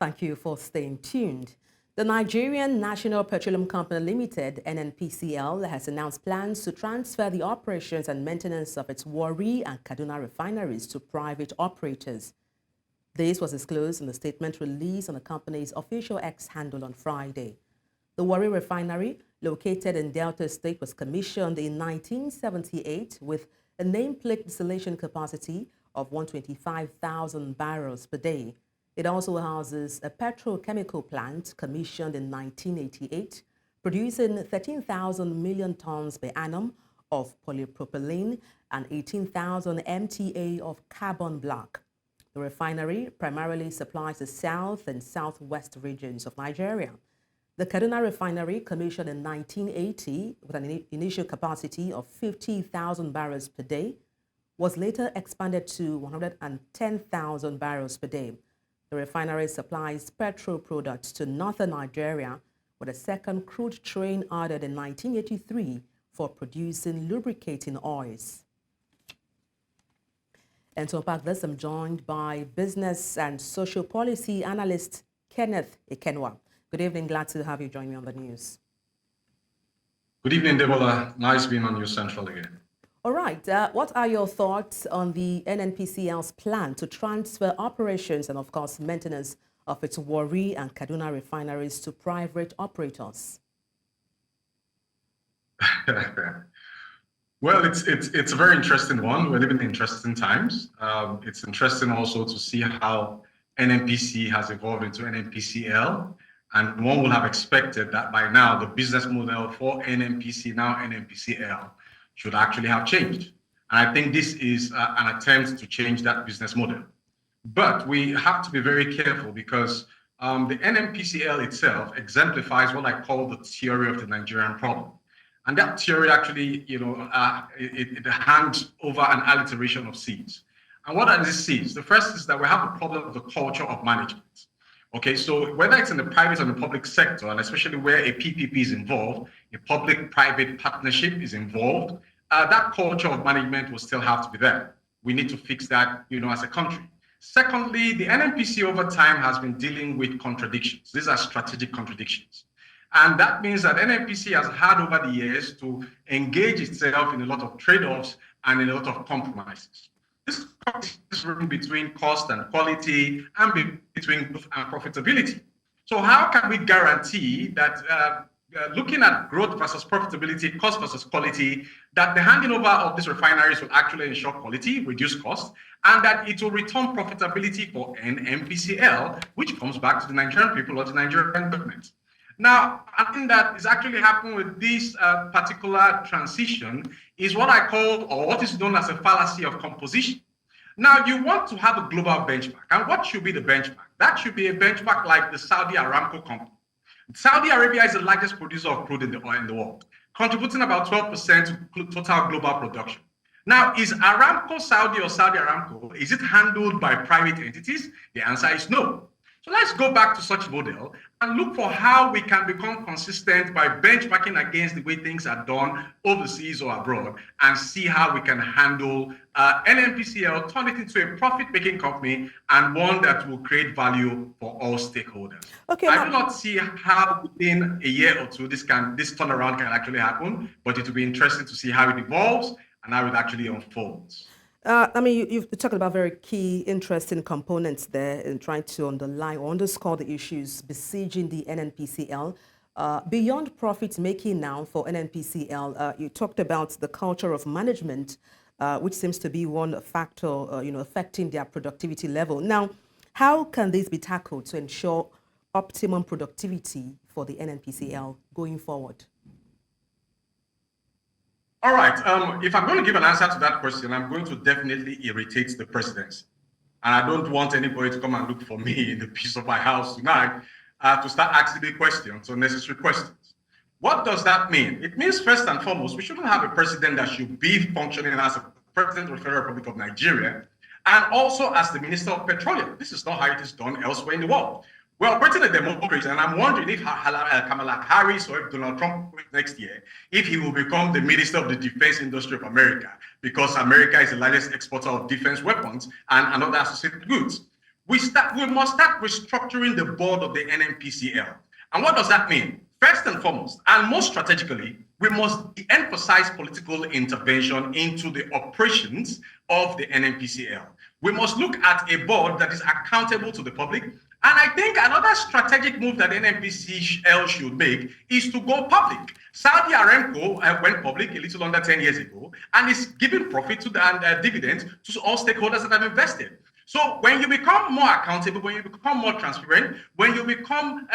Thank you for staying tuned. The Nigerian National Petroleum Company Limited, NNPCL, has announced plans to transfer the operations and maintenance of its Warri and Kaduna refineries to private operators. This was disclosed in the statement released on the company's official X handle on Friday. The Warri Refinery, located in Delta State, was commissioned in 1978 with a nameplate distillation capacity of 125,000 barrels per day. It also houses a petrochemical plant commissioned in 1988, producing 13,000 million tons per annum of polypropylene and 18,000 MTA of carbon black. The refinery primarily supplies the south and southwest regions of Nigeria. The Kaduna Refinery, commissioned in 1980 with an initial capacity of 50,000 barrels per day, was later expanded to 110,000 barrels per day. The refinery supplies petrol products to northern Nigeria, with a second crude train added in 1983 for producing lubricating oils. And to unpack this, I'm joined by business and social policy analyst Kenneth Ikenwa. Good evening, glad to have you join me on the news. Good evening, Debola. Nice being on News Central again. All right, what are your thoughts on the NNPCL's plan to transfer operations and, of course, maintenance of its Warri and Kaduna refineries to private operators? Well, it's a very interesting one. We're living in interesting times. It's interesting also to see how NNPC has evolved into NNPCL. And one would have expected that by now the business model for NNPC, now NNPCL, should actually have changed. And I think this is an attempt to change that business model. But we have to be very careful because the NNPCL itself exemplifies what I call the theory of the Nigerian problem. And that theory actually, it hands over an alliteration of C's. And what are these C's? The first is that we have a problem of the culture of management. Okay, so whether it's in the private or the public sector, and especially where a PPP is involved, a public-private partnership is involved, that culture of management will still have to be there. We need to fix that, as a country. Secondly, the NNPC over time has been dealing with contradictions. These are strategic contradictions. And that means that NNPC has had over the years to engage itself in a lot of trade-offs and in a lot of compromises. This is between cost and quality and between growth and profitability. So how can we guarantee that looking at growth versus profitability, cost versus quality, that the handing over of these refineries will actually ensure quality, reduce cost, and that it will return profitability for NNPCL, which comes back to the Nigerian people or the Nigerian government. Now, I think that is actually happening with this particular transition is what I call, or what is known as a fallacy of composition. Now, you want to have a global benchmark. And what should be the benchmark? That should be a benchmark like the Saudi Aramco company. Saudi Arabia is the largest producer of crude in the world, contributing about 12% to total global production. Now, is Aramco Saudi or Saudi Aramco, is it handled by private entities? The answer is no. So let's go back to such model and look for how we can become consistent by benchmarking against the way things are done overseas or abroad and see how we can handle NNPCL, turn it into a profit-making company and one that will create value for all stakeholders. Okay, I do not see how within a year or two this turnaround can actually happen, but it will be interesting to see how it evolves and how it actually unfolds. You've talked about very key, interesting components there in trying to underline or underscore the issues besieging the NNPCL. Beyond profit making now for NNPCL, you talked about the culture of management, which seems to be one factor, affecting their productivity level. Now, how can this be tackled to ensure optimum productivity for the NNPCL going forward? All right. If I'm going to give an answer to that question, I'm going to definitely irritate the presidency. And I don't want anybody to come and look for me in the peace of my house tonight to start asking me questions, unnecessary questions. What does that mean? It means, first and foremost, we shouldn't have a president that should be functioning as a president of the Federal Republic of Nigeria and also as the Minister of Petroleum. This is not how it is done elsewhere in the world. We're operating a democracy, and I'm wondering if Kamala Harris or if Donald Trump next year, if he will become the Minister of the Defense Industry of America, because America is the largest exporter of defense weapons and other associated goods. we must start restructuring the board of the NNPCL. And what does that mean? First and foremost, and most strategically, we must emphasize political intervention into the operations of the NNPCL. We must look at a board that is accountable to the public. And I think another strategic move that NNPCL should make is to go public. Saudi Aramco went public a little under 10 years ago and is giving profit to the dividends to all stakeholders that have invested. So when you become more accountable, when you become more transparent, when you become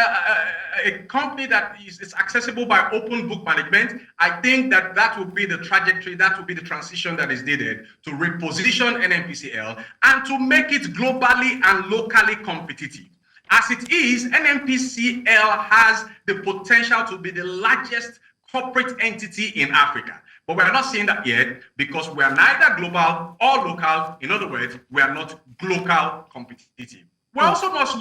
a company that is accessible by open book management, I think that will be the trajectory, that will be the transition that is needed to reposition NNPCL and to make it globally and locally competitive. As it is, NNPCL has the potential to be the largest corporate entity in Africa. But we are not seeing that yet because we are neither global or local. In other words, we are not global competitive. We also must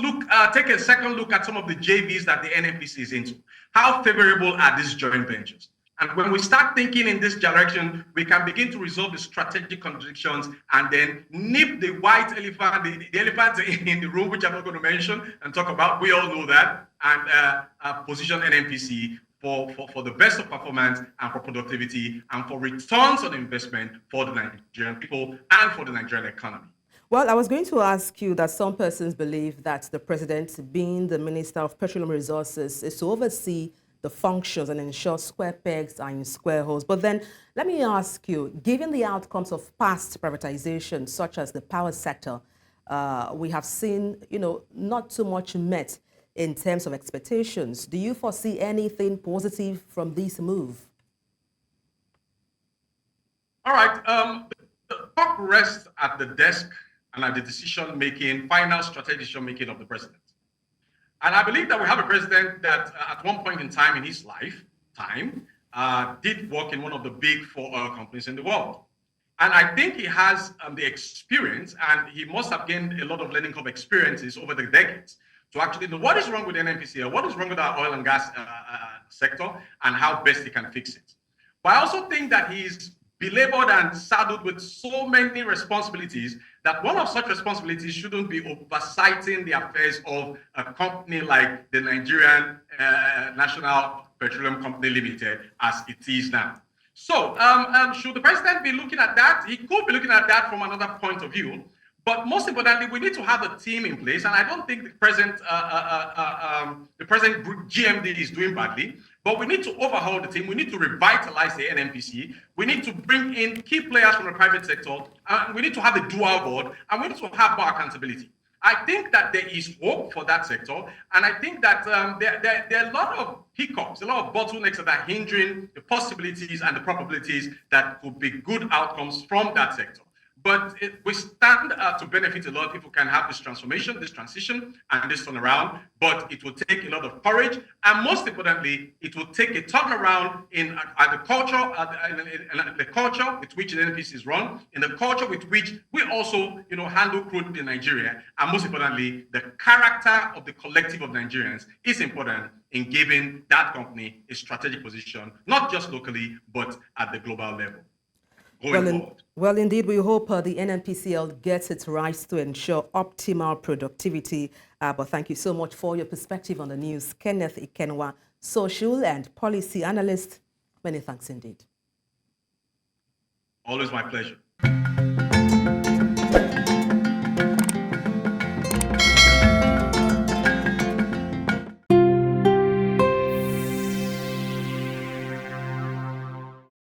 take a second look at some of the JVs that the NNPC is into. How favorable are these joint ventures? And when we start thinking in this direction, we can begin to resolve the strategic contradictions and then nip the white elephant, the elephant in the room, which I'm not going to mention and talk about. We all know that, and position NNPC for the best of performance and for productivity and for returns on investment for the Nigerian people and for the Nigerian economy. Well, I was going to ask you that some persons believe that the president, being the Minister of Petroleum Resources, is to oversee the functions and ensure square pegs are in square holes. But then let me ask you, given the outcomes of past privatization, such as the power sector, we have seen, not too much met in terms of expectations. Do you foresee anything positive from this move? All right. The buck rests at the desk and at the decision-making, final strategic decision-making of the president. And I believe that we have a president that at one point in time in his lifetime did work in one of the big 4 oil companies in the world. And I think he has the experience, and he must have gained a lot of learning curve experiences over the decades to actually know what is wrong with NNPCL, what is wrong with our oil and gas sector, and how best he can fix it. But I also think that he's belabored and saddled with so many responsibilities that one of such responsibilities shouldn't be oversighting the affairs of a company like the Nigerian National Petroleum Company Limited as it is now. So should the president be looking at that? He could be looking at that from another point of view. But most importantly, we need to have a team in place, and I don't think the present GMD is doing badly. But we need to overhaul the team. We need to revitalize the NNPC. We need to bring in key players from the private sector. We need to have a dual board, and we need to have more accountability. I think that there is hope for that sector, and I think that there are a lot of hiccups, a lot of bottlenecks that are hindering the possibilities and the probabilities that could be good outcomes from that sector. But we stand to benefit a lot if we can have this transformation, this transition, and this turnaround. But it will take a lot of courage, and most importantly, it will take a turnaround in the culture with which the NNPC is run, in the culture with which we also, handle crude in Nigeria, and most importantly, the character of the collective of Nigerians is important in giving that company a strategic position, not just locally, but at the global level. Well, indeed, we hope the NNPCL gets it right to ensure optimal productivity. But thank you so much for your perspective on the news. Kenneth Ikenwa, social and policy analyst. Many thanks indeed. Always my pleasure.